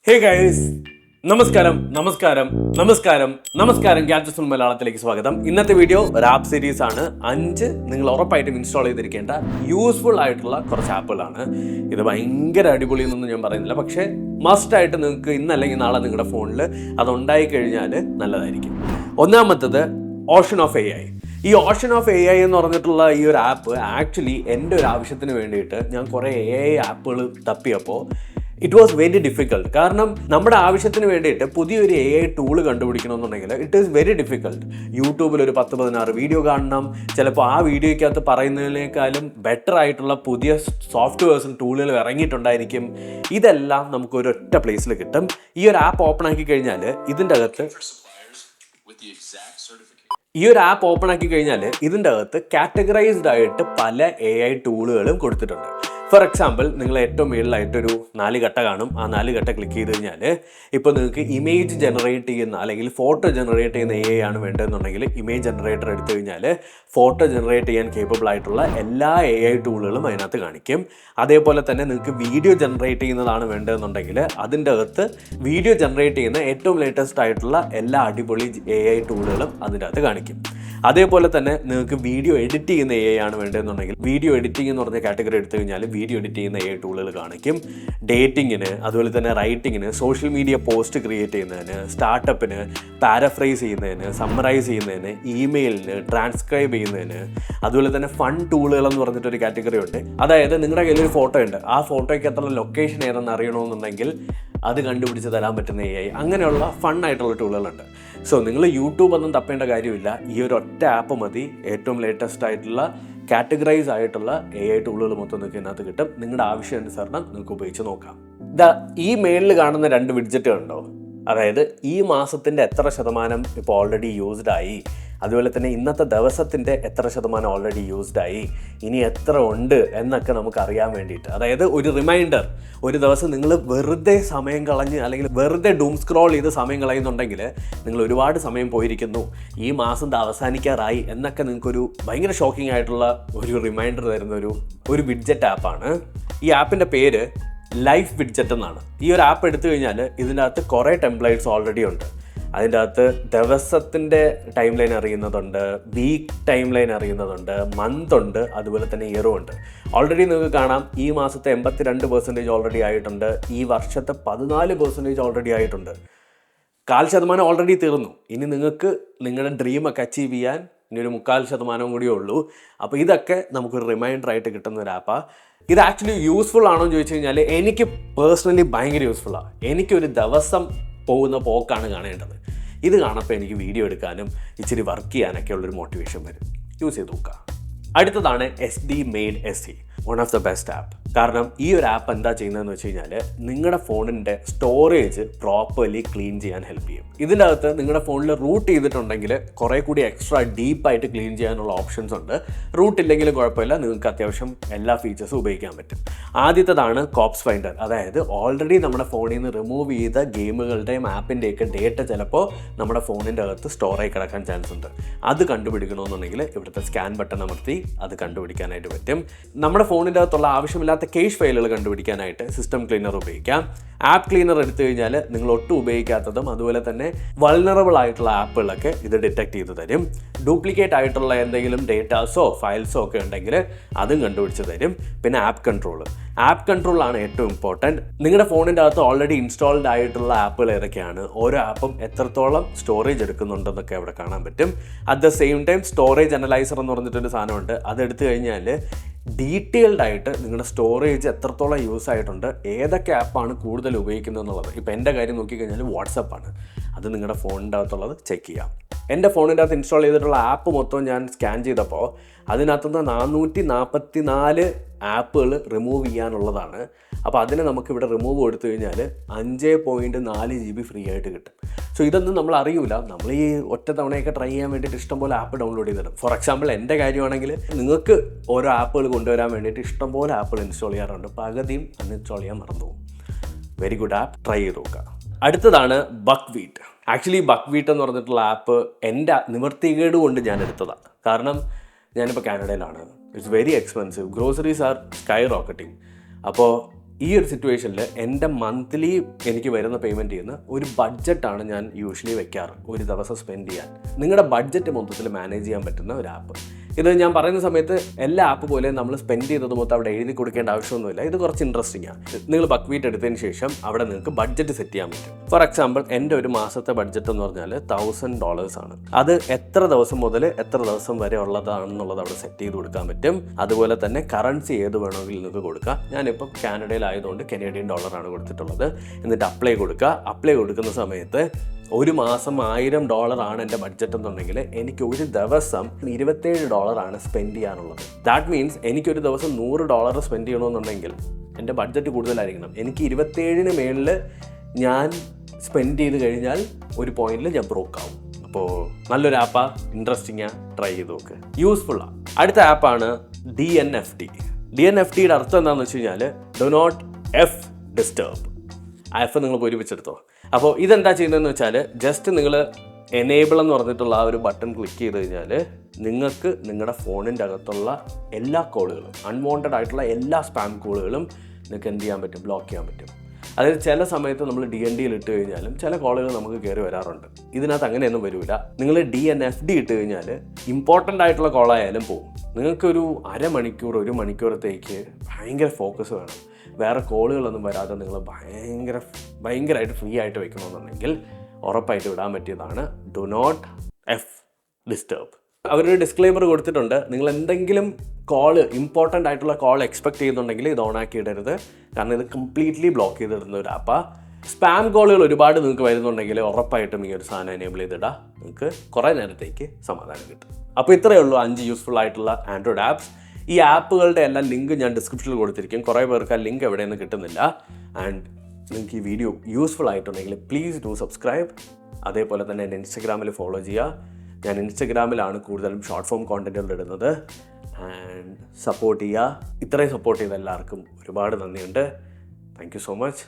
Hey guys, നമസ്കാരം നമസ്കാരം നമസ്കാരം നമസ്കാരം. ഗാഡ്ജറ്റ്സ് മലയാളത്തിലേക്ക് സ്വാഗതം. ഇന്നത്തെ വീഡിയോ ഒരു ആപ്പ് സീരീസ് ആണ്. 5 നിങ്ങൾ ഉറപ്പായിട്ടും ഇൻസ്റ്റാൾ ചെയ്തിരിക്കേണ്ട യൂസ്ഫുൾ ആയിട്ടുള്ള കുറച്ച് ആപ്പുകളാണ്. ഇത് ഭയങ്കര അടിപൊളി എന്നൊന്നും ഞാൻ പറയുന്നില്ല, പക്ഷേ മസ്റ്റായിട്ട് നിങ്ങൾക്ക് ഇന്നല്ലെങ്കിൽ നാളെ നിങ്ങളുടെ ഫോണിൽ അതുണ്ടായി കഴിഞ്ഞാൽ നല്ലതായിരിക്കും. ഒന്നാമത്തത് ഓഷൻ ഓഫ് AI. ഈ ഓഷൻ ഓഫ് AI എന്ന് പറഞ്ഞിട്ടുള്ള ഈ ഒരു ആപ്പ് ആക്ച്വലി എൻ്റെ ഒരു ആവശ്യത്തിന് വേണ്ടിയിട്ട് ഞാൻ കുറേ AI ആപ്പുകൾ തപ്പിയപ്പോൾ ഇറ്റ് വാസ് വെരി ഡിഫിക്കൾട്ട്. കാരണം നമ്മുടെ ആവശ്യത്തിന് വേണ്ടിയിട്ട് പുതിയൊരു AI ടൂള് കണ്ടുപിടിക്കണമെന്നുണ്ടെങ്കിൽ ഇറ്റ് ഈസ് വെരി ഡിഫിക്കൾട്ട്. യൂട്യൂബിൽ ഒരു 10-16 വീഡിയോ കാണണം. ചിലപ്പോൾ ആ വീഡിയോയ്ക്കകത്ത് പറയുന്നതിനേക്കാളും ബെറ്റർ ആയിട്ടുള്ള പുതിയ സോഫ്റ്റ്വെയർസും ടൂളുകൾ ഇറങ്ങിയിട്ടുണ്ടായിരിക്കും. ഇതെല്ലാം നമുക്ക് ഒരൊറ്റ പ്ലേസിൽ കിട്ടും. ഈ ഒരു ആപ്പ് ഓപ്പൺ ആക്കി കഴിഞ്ഞാൽ ഇതിൻ്റെ അകത്ത് ഇതിൻ്റെ അകത്ത് കാറ്റഗറൈസ്ഡ് ആയിട്ട് പല AI ടൂളുകളും കൊടുത്തിട്ടുണ്ട്. ഫോർ എക്സാമ്പിൾ, നിങ്ങൾ ഏറ്റവും മുകളിലായിട്ടൊരു 4 ഘട്ട കാണും. ആ 4 ഘട്ട ക്ലിക്ക് ചെയ്ത് കഴിഞ്ഞാൽ ഇപ്പോൾ നിങ്ങൾക്ക് ഇമേജ് ജനറേറ്റ് ചെയ്യുന്ന അല്ലെങ്കിൽ ഫോട്ടോ ജനറേറ്റ് ചെയ്യുന്ന AI ആണ് വേണ്ടതെന്നുണ്ടെങ്കിൽ ഇമേജ് ജനറേറ്റർ എടുത്തു കഴിഞ്ഞാൽ ഫോട്ടോ ജനറേറ്റ് ചെയ്യാൻ കേപ്പബിൾ ആയിട്ടുള്ള എല്ലാ AI ടൂളുകളും അതിനകത്ത് കാണിക്കും. അതേപോലെ തന്നെ നിങ്ങൾക്ക് വീഡിയോ ജനറേറ്റ് ചെയ്യുന്നതാണ് വേണ്ടതെന്നുണ്ടെങ്കിൽ അതിൻ്റെ അകത്ത് വീഡിയോ ജനറേറ്റ് ചെയ്യുന്ന ഏറ്റവും ലേറ്റസ്റ്റ് ആയിട്ടുള്ള എല്ലാ അടിപൊളി AI ടൂളുകളും അതിൻ്റെ അകത്ത് കാണിക്കും. അതേപോലെ തന്നെ നിങ്ങൾക്ക് വീഡിയോ എഡിറ്റ് ചെയ്യുന്ന AI ആണ് വേണ്ടതെന്നുണ്ടെങ്കിൽ വീഡിയോ എഡിറ്റിംഗ് എന്ന് പറഞ്ഞ കാറ്റഗറി എടുത്തു കഴിഞ്ഞാൽ വീഡിയോ എഡിറ്റ് ചെയ്യുന്ന AI ടൂളുകൾ കാണിക്കും. ഡേറ്റിങ്ങിന്, അതുപോലെ തന്നെ റൈറ്റിങ്ങിന്, സോഷ്യൽ മീഡിയ പോസ്റ്റ് ക്രിയേറ്റ് ചെയ്യുന്നതിന്, സ്റ്റാർട്ടപ്പിന്, പാരഫ്രൈസ് ചെയ്യുന്നതിന്, സമ്മറൈസ് ചെയ്യുന്നതിന്, ഇമെയിലിന്, ട്രാൻസ്ക്രൈബ് ചെയ്യുന്നതിന്, അതുപോലെ തന്നെ ഫൺ ടൂളുകൾ എന്ന് പറഞ്ഞിട്ടൊരു കാറ്റഗറി ഉണ്ട്. അതായത് നിങ്ങളുടെ കയ്യിൽ ഒരു ഫോട്ടോ ഉണ്ട്, ആ ഫോട്ടോയ്ക്ക് എത്ര ലൊക്കേഷൻ ഏതെന്ന് അറിയണമെന്നുണ്ടെങ്കിൽ അത് കണ്ടുപിടിച്ച് തരാൻ പറ്റുന്ന AI, അങ്ങനെയുള്ള ഫൺ ആയിട്ടുള്ള ടൂളുകളുണ്ട്. സോ നിങ്ങൾ യൂട്യൂബ് ഒന്നും തപ്പേണ്ട കാര്യമില്ല. ഈ ഒരു ഒറ്റ ആപ്പ് മതി. ഏറ്റവും ലേറ്റസ്റ്റ് ആയിട്ടുള്ള കാറ്റഗറൈസ് ആയിട്ടുള്ള AI ടൂളുകൾ മൊത്തം നിങ്ങൾക്ക് ഇതിനകത്ത് കിട്ടും. നിങ്ങളുടെ ആവശ്യാനുസരണം നിങ്ങൾക്ക് ഉപയോഗിച്ച് നോക്കാം. ഈ മേളിൽ കാണുന്ന 2 വിഡ്ജറ്റുകളുണ്ടോ, അതായത് ഈ മാസത്തിൻ്റെ എത്ര ശതമാനം ഇപ്പോൾ ഓൾറെഡി യൂസ്ഡ് ആയി, അതുപോലെ തന്നെ ഇന്നത്തെ ദിവസത്തിൻ്റെ എത്ര ശതമാനം ഓൾറെഡി യൂസ്ഡ് ആയി, ഇനി എത്ര ഉണ്ട് എന്നൊക്കെ നമുക്ക് അറിയാൻ വേണ്ടിയിട്ട്, അതായത് ഒരു റിമൈൻഡർ. ഒരു ദിവസം നിങ്ങൾ വെറുതെ സമയം കളഞ്ഞ് അല്ലെങ്കിൽ വെറുതെ ഡൂം സ്ക്രോൾ ചെയ്ത് സമയം കളയുന്നുണ്ടെങ്കിൽ നിങ്ങൾ ഒരുപാട് സമയം പോയിരിക്കുന്നു, ഈ മാസം അവസാനിക്കാറായി എന്നൊക്കെ നിങ്ങൾക്കൊരു ഭയങ്കര ഷോക്കിംഗ് ആയിട്ടുള്ള ഒരു റിമൈൻഡർ തരുന്ന ഒരു വിഡ്ജറ്റ് ആപ്പാണ്. ഈ ആപ്പിൻ്റെ പേര് ലൈഫ് വിഡ്ജറ്റ് എന്നാണ്. ഈ ഒരു ആപ്പ് എടുത്തു കഴിഞ്ഞാൽ ഇതിൻ്റെ അകത്ത് കുറേ ടെംപ്ലേറ്റ്സ് ഓൾറെഡി ഉണ്ട്. അതിൻ്റെ അകത്ത് ദിവസത്തിൻ്റെ ടൈം ലൈൻ അറിയുന്നതുണ്ട്, വീക്ക് ടൈം ലൈൻ അറിയുന്നതുണ്ട്, മന്ത് ഉണ്ട്, അതുപോലെ തന്നെ ഇയറും ഉണ്ട്. ഓൾറെഡി നിങ്ങൾക്ക് കാണാം ഈ മാസത്തെ 82% ഓൾറെഡി ആയിട്ടുണ്ട്. ഈ വർഷത്തെ 14% ഓൾറെഡി ആയിട്ടുണ്ട്. 4% ഓൾറെഡി തീർന്നു. ഇനി നിങ്ങൾക്ക് നിങ്ങളുടെ ഡ്രീമൊക്കെ അച്ചീവ് ചെയ്യാൻ ഇനി ഒരു 4% കൂടിയേ ഉള്ളൂ. അപ്പോൾ ഇതൊക്കെ നമുക്കൊരു റിമൈൻഡർ ആയിട്ട് കിട്ടുന്ന ഒരു ആപ്പാണ്. ഇത് ആക്ച്വലി യൂസ്ഫുൾ ആണോ എന്ന് ചോദിച്ചു കഴിഞ്ഞാൽ എനിക്ക് പേഴ്സണലി ഭയങ്കര യൂസ്ഫുള്ളാണ്. എനിക്കൊരു ദിവസം പോകുന്ന പോക്കാണ് കാണേണ്ടത്. ഇത് കാണപ്പോൾ എനിക്ക് വീഡിയോ എടുക്കാനും ഇച്ചിരി വർക്ക് ചെയ്യാനൊക്കെ ഉള്ളൊരു മോട്ടിവേഷൻ വരും. യൂസ് ചെയ്ത് നോക്കുക. അടുത്തതാണ് SD Made SE, one of the best app. കാരണം ഈ ഒരു ആപ്പ് എന്താ ചെയ്യുന്നതെന്ന് വെച്ച് കഴിഞ്ഞാൽ നിങ്ങളുടെ ഫോണിൻ്റെ സ്റ്റോറേജ് പ്രോപ്പർലി ക്ലീൻ ചെയ്യാൻ ഹെൽപ്പ് ചെയ്യും. ഇതിൻ്റെ അകത്ത് നിങ്ങളുടെ ഫോണിൽ റൂട്ട് ചെയ്തിട്ടുണ്ടെങ്കിൽ കുറേ കൂടി എക്സ്ട്രാ ഡീപ്പായിട്ട് ക്ലീൻ ചെയ്യാനുള്ള ഓപ്ഷൻസ് ഉണ്ട്. റൂട്ട് ഇല്ലെങ്കിലും കുഴപ്പമില്ല, നിങ്ങൾക്ക് അത്യാവശ്യം എല്ലാ ഫീച്ചേഴ്സും ഉപയോഗിക്കാൻ പറ്റും. ആദ്യത്തേതാണ് കോപ്സ് ഫൈൻഡർ. അതായത് ഓൾറെഡി നമ്മുടെ ഫോണിൽ നിന്ന് റിമൂവ് ചെയ്ത ഗെയിമുകളുടെയും ആപ്പിൻ്റെയൊക്കെ ഡേറ്റ ചിലപ്പോൾ നമ്മുടെ ഫോണിൻ്റെ അകത്ത് സ്റ്റോറായി കിടക്കാൻ ചാൻസ് ഉണ്ട്. അത് കണ്ടുപിടിക്കണമെന്നുണ്ടെങ്കിൽ ഇവിടുത്തെ സ്കാൻ ബട്ടൺ അമർത്തി അത് കണ്ടുപിടിക്കാനായിട്ട് പറ്റും. നമ്മുടെ ഫോണിൻ്റെ അകത്തുള്ള ആവശ്യമില്ലാത്ത കേഷ് ഫയലുകൾ കണ്ടുപിടിക്കാനായിട്ട് സിസ്റ്റം ക്ലീനർ ഉപയോഗിക്കാം. ആപ്പ് ക്ലീനർ എടുത്തു കഴിഞ്ഞാൽ നിങ്ങൾ ഒട്ടും ഉപയോഗിക്കാത്തതും അതുപോലെ തന്നെ വൾനറബിൾ ആയിട്ടുള്ള ആപ്പുകളൊക്കെ ഇത് ഡിറ്റക്ട് ചെയ്ത് തരും. ഡ്യൂപ്ലിക്കേറ്റ് ആയിട്ടുള്ള എന്തെങ്കിലും ഡേറ്റാസോ ഫയൽസോ ഒക്കെ ഉണ്ടെങ്കിൽ അതും കണ്ടുപിടിച്ച് തരും. പിന്നെ ആപ്പ് കൺട്രോളാണ് ഏറ്റവും ഇമ്പോർട്ടൻറ്റ്. നിങ്ങളുടെ ഫോണിൻ്റെ അകത്ത് ഓൾറെഡി ഇൻസ്റ്റാൾഡ് ആയിട്ടുള്ള ആപ്പുകൾ ഏതൊക്കെയാണ്, ഓരോ ആപ്പും എത്രത്തോളം സ്റ്റോറേജ് എടുക്കുന്നുണ്ടെന്നൊക്കെ അവിടെ കാണാൻ പറ്റും. At the same time storage analyser എന്ന് പറഞ്ഞിട്ടൊരു സാധനമുണ്ട്. അതെടുത്തു കഴിഞ്ഞാൽ ഡീറ്റെയിൽഡ് ആയിട്ട് നിങ്ങളുടെ സ്റ്റോറേജ് എത്രത്തോളം യൂസ് ആയിട്ടുണ്ട്, ഏതൊക്കെ ആപ്പാണ് കൂടുതൽ ഉപയോഗിക്കുന്നത് എന്നുള്ളത്. ഇപ്പോൾ എൻ്റെ കാര്യം നോക്കിക്കഴിഞ്ഞാൽ വാട്സപ്പാണ്. അത് നിങ്ങളുടെ ഫോണിൻ്റെ അകത്തുള്ളത് ചെക്ക് ചെയ്യാം. എൻ്റെ ഫോണിൻ്റെ അകത്ത് ഇൻസ്റ്റാൾ ചെയ്തിട്ടുള്ള ആപ്പ് മൊത്തം ഞാൻ സ്കാൻ ചെയ്തപ്പോൾ അതിനകത്തുനിന്ന് 444 ആപ്പുകൾ റിമൂവ് ചെയ്യാനുള്ളതാണ്. അപ്പോൾ അതിനെ നമുക്കിവിടെ റിമൂവ് കൊടുത്തു കഴിഞ്ഞാൽ 5.4 GB ഫ്രീ ആയിട്ട് കിട്ടും. സോ ഇതൊന്നും നമ്മൾ അറിയില്ല. നമ്മൾ ഈ ഒറ്റ തവണയൊക്കെ ട്രൈ ചെയ്യാൻ വേണ്ടിയിട്ട് ഇഷ്ടംപോലെ ആപ്പ് ഡൗൺലോഡ് ചെയ്തിടും. ഫോർ എക്സാമ്പിൾ എൻ്റെ കാര്യമാണെങ്കിൽ നിങ്ങൾക്ക് ഓരോ ആപ്പുകൾ കൊണ്ടുവരാൻ വേണ്ടിയിട്ട് ഇഷ്ടംപോലെ ആപ്പുകൾ ഇൻസ്റ്റാൾ ചെയ്യാറുണ്ട്. പകുതിയും അൺഇൻസ്റ്റാൾ ചെയ്യാൻ മറന്നു പോകും. വെരി ഗുഡ് ആപ്പ്, ട്രൈ ചെയ്ത് നോക്കുക. അടുത്തതാണ് ബക്ക്വീറ്റ്. ആക്ച്വലി ബക്ക്വീറ്റ് എന്ന് പറഞ്ഞിട്ടുള്ള ആപ്പ് എൻ്റെ നിവർത്തികേട് കൊണ്ട് ഞാൻ എടുത്തതാണ്. കാരണം ഞാനിപ്പോൾ കാനഡയിലാണ്. It's very expensive. Groceries are skyrocketing. അപ്പോൾ ഈ ഒരു സിറ്റുവേഷനിൽ എൻ്റെ മന്ത്ലി എനിക്ക് വരുന്ന പേയ്മെൻറ്റ് ചെയ്യുന്ന ഒരു ബഡ്ജറ്റാണ് ഞാൻ യൂഷ്വലി വെക്കാറ് ഒരു ദിവസം സ്പെൻഡ് ചെയ്യാൻ. നിങ്ങളുടെ ബഡ്ജറ്റ് മൊത്തത്തിൽ മാനേജ് ചെയ്യാൻ പറ്റുന്ന ഒരു ആപ്പ്. ഇത് ഞാൻ പറയുന്ന സമയത്ത് എല്ലാ ആപ്പ് പോലെ നമ്മൾ സ്പെൻഡ് ചെയ്തത് മൊത്തം അവിടെ എഴുതി കൊടുക്കേണ്ട ആവശ്യമൊന്നുമില്ല. ഇത് കുറച്ച് ഇൻട്രസ്റ്റിംഗ് ആണ്. നിങ്ങൾ ബക്ക്വീറ്റ് എടുത്തതിന് ശേഷം അവിടെ നിങ്ങൾക്ക് ബഡ്ജറ്റ് സെറ്റ് ചെയ്യാൻ പറ്റും. ഫോർ എക്സാമ്പിൾ എൻ്റെ ഒരു മാസത്തെ ബഡ്ജറ്റ് എന്ന് പറഞ്ഞാൽ $1000 ആണ്. അത് എത്ര ദിവസം മുതൽ എത്ര ദിവസം വരെ ഉള്ളതാണെന്നുള്ളത് അവിടെ സെറ്റ് ചെയ്ത് കൊടുക്കാൻ പറ്റും. അതുപോലെ തന്നെ കറൻസി ഏത് വേണമെങ്കിൽ നിങ്ങൾക്ക് കൊടുക്കാം. ഞാനിപ്പോൾ കാനഡയിലായതുകൊണ്ട് കനേഡിയൻ ഡോളറാണ് കൊടുത്തിട്ടുള്ളത്. എന്നിട്ട് അപ്ലൈ കൊടുക്കുന്ന സമയത്ത് ഒരു മാസം $1000 എൻ്റെ ബഡ്ജറ്റ് എന്നുണ്ടെങ്കിൽ എനിക്ക് ഒരു ദിവസം $27 സ്പെൻഡ് ചെയ്യാനുള്ളത്. ദാറ്റ് മീൻസ് എനിക്കൊരു ദിവസം $100 സ്പെൻഡ് ചെയ്യണമെന്നുണ്ടെങ്കിൽ എൻ്റെ ബഡ്ജറ്റ് കൂടുതലായിരിക്കണം. എനിക്ക് 27 മേളിൽ ഞാൻ സ്പെൻഡ് ചെയ്ത് കഴിഞ്ഞാൽ ഒരു പോയിന്റിൽ ഞാൻ ബ്രോക്ക് ആവും. അപ്പോൾ നല്ലൊരു ആപ്പാ, ഇൻട്രസ്റ്റിംഗാ, ട്രൈ ചെയ്ത് നോക്ക്, യൂസ്ഫുള്ളാണ്. അടുത്ത ആപ്പാണ് DNFD. DNFDയുടെ അർത്ഥം എന്താണെന്ന് വെച്ച് കഴിഞ്ഞാൽ ഡു നോട്ട് എഫ് ഡിസ്റ്റർബ്. ആപ്പ് നിങ്ങൾ പൂരിപ്പിച്ചെടുത്തോ. അപ്പോൾ ഇതെന്താ ചെയ്യുന്നതെന്ന് വെച്ചാൽ ജസ്റ്റ് നിങ്ങൾ എനേബിൾ എന്ന് പറഞ്ഞിട്ടുള്ള ആ ഒരു ബട്ടൺ ക്ലിക്ക് ചെയ്ത് കഴിഞ്ഞാൽ നിങ്ങൾക്ക് നിങ്ങളുടെ ഫോണിൻ്റെ അകത്തുള്ള എല്ലാ കോളുകളും, അൺവാണ്ടഡ് ആയിട്ടുള്ള എല്ലാ സ്പാം കോളുകളും നിങ്ങൾക്ക് എന്ത് ചെയ്യാൻ പറ്റും, ബ്ലോക്ക് ചെയ്യാൻ പറ്റും. അതായത് ചില സമയത്ത് നമ്മൾ DNDയിൽ ഇട്ട് കഴിഞ്ഞാലും ചില കോളുകൾ നമുക്ക് കയറി വരാറുണ്ട്. ഇതിനകത്ത് അങ്ങനെയൊന്നും വരില്ല. നിങ്ങൾ DNFD ഇട്ട് കഴിഞ്ഞാൽ ഇമ്പോർട്ടൻ്റ് ആയിട്ടുള്ള കോളായാലും പോകും. നിങ്ങൾക്കൊരു അരമണിക്കൂർ 1 മണിക്കൂറത്തേക്ക് ഭയങ്കര ഫോക്കസ് വേണം. വേറെ കോളുകളൊന്നും വരാതെ നിങ്ങൾ ഭയങ്കരമായിട്ട് ഫ്രീ ആയിട്ട് വെക്കണമെന്നുണ്ടെങ്കിൽ ഉറപ്പായിട്ട് വിടാൻ പറ്റിയതാണ് ഡു നോട്ട് എഫ് ഡിസ്റ്റർബ്. അവരൊരു ഡിസ്ക്ലെയിമർ കൊടുത്തിട്ടുണ്ട്. നിങ്ങൾ എന്തെങ്കിലും ഇമ്പോർട്ടൻ്റ് ആയിട്ടുള്ള കോൾ എക്സ്പെക്ട് ചെയ്യുന്നുണ്ടെങ്കിൽ ഇത് ഓണാക്കി ഇടരുത്. കാരണം ഇത് കംപ്ലീറ്റ്ലി ബ്ലോക്ക് ചെയ്തിടുന്ന ഒരു ആപ്പാണ്. സ്പാം കോളുകൾ ഒരുപാട് നിങ്ങൾക്ക് വരുന്നുണ്ടെങ്കിൽ ഉറപ്പായിട്ടും ഈ ഒരു സാധനം എനേബിൾ ചെയ്തിടാം. നിങ്ങൾക്ക് കുറേ നേരത്തേക്ക് സമാധാനം കിട്ടും. അപ്പോൾ ഇത്രയേ ഉള്ളൂ 5 യൂസ്ഫുൾ ആയിട്ടുള്ള ആൻഡ്രോയിഡ് ആപ്സ്. ഈ ആപ്പുകളുടെ എല്ലാം ലിങ്ക് ഞാൻ ഡിസ്ക്രിപ്ഷനിൽ കൊടുത്തിരിക്കും. കുറേ പേർക്ക് ആ ലിങ്ക് എവിടെയൊന്നും കിട്ടുന്നില്ല. ആൻഡ് നിങ്ങൾക്ക് ഈ വീഡിയോ യൂസ്ഫുൾ ആയിട്ടുണ്ടെങ്കിൽ പ്ലീസ് ഡു സബ്സ്ക്രൈബ്. അതേപോലെ തന്നെ എൻ്റെ ഇൻസ്റ്റഗ്രാമിൽ ഫോളോ ചെയ്യുക. ഞാൻ ഇൻസ്റ്റഗ്രാമിലാണ് കൂടുതലും ഷോർട്ട് ഫോം കോണ്ടൻറ്റുകൾ ഇടുന്നത്. ആൻഡ് സപ്പോർട്ട് ചെയ്യുക. ഇത്രയും സപ്പോർട്ട് ചെയ്ത എല്ലാവർക്കും ഒരുപാട് നന്ദിയുണ്ട്. Thank you so much.